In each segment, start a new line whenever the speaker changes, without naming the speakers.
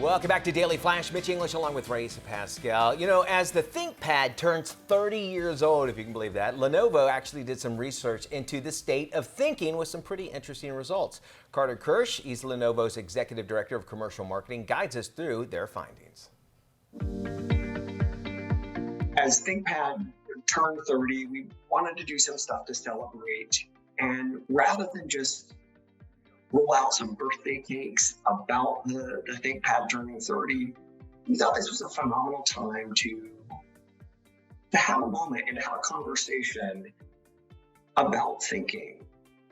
Welcome back to Daily Flash. Mitch English along with Riesa, Pascal. You know, as the ThinkPad turns 30 years old, if you can believe that, Lenovo actually did some research into the state of thinking with some pretty interesting results. Kersh, he's Lenovo's Executive Director of Commercial Marketing, guides us through their findings.
As ThinkPad turned 30, we wanted to do some stuff to celebrate. And rather than just roll out some birthday cakes about the ThinkPad turning 30, we thought this was a phenomenal time to have a moment and have a conversation about thinking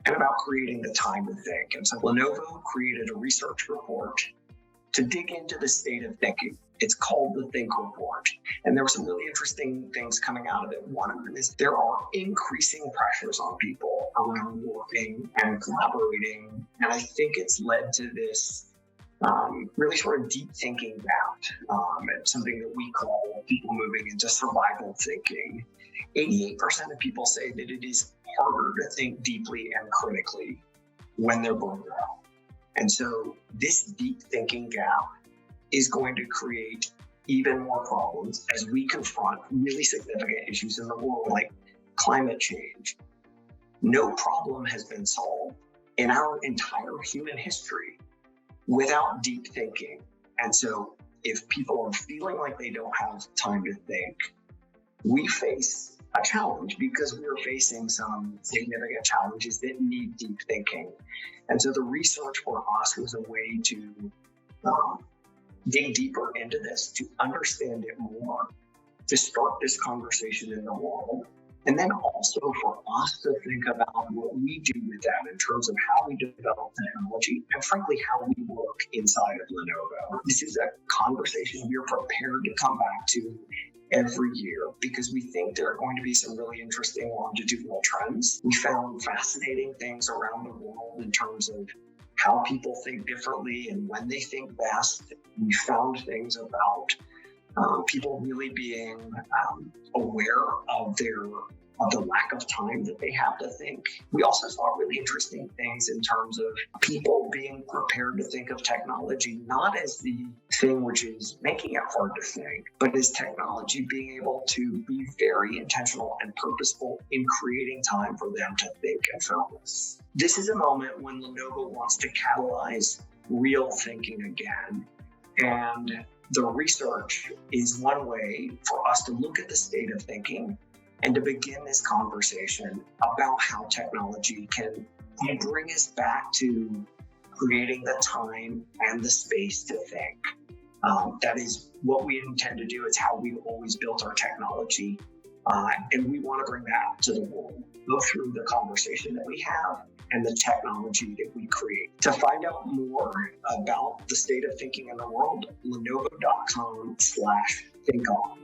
and about creating the time to think. And so Lenovo created a research report to dig into the state of thinking. It's called the Think Report. And there were some really interesting things coming out of it. One of them is there are increasing pressures on people around working and collaborating. And I think it's led to this really sort of deep thinking bout. It's something that we call people moving into survival thinking. 88% of people say that it is harder to think deeply and critically when they're burned out. And so this deep thinking gap is going to create even more problems as we confront really significant issues in the world like climate change. No problem has been solved in our entire human history without deep thinking. And so if people are feeling like they don't have time to think, we face a challenge because we're facing some significant challenges that need deep thinking. And so the research for us was a way to dig deeper into this, to understand it more, to start this conversation in the world, and then also for us to think about what we do with that in terms of how we develop technology and frankly how we work inside of Lenovo. This is a conversation we're prepared to come back to every year because we think there are going to be some really interesting longitudinal trends. We found fascinating things around the world in terms of how people think differently and when they think best. We found things about people really being aware of the lack of time that they have to think. We also saw really interesting things in terms of people being prepared to think of technology not as the thing which is making it hard to think, but as technology being able to be very intentional and purposeful in creating time for them to think and focus. This is a moment when Lenovo wants to catalyze real thinking again. And the research is one way for us to look at the state of thinking and to begin this conversation about how technology can bring us back to creating the time and the space to think. That is what we intend to do. It's how we've always built our technology. And we want to bring that to the world, both through the conversation that we have and the technology that we create. To find out more about the state of thinking in the world, lenovo.com/thinkom.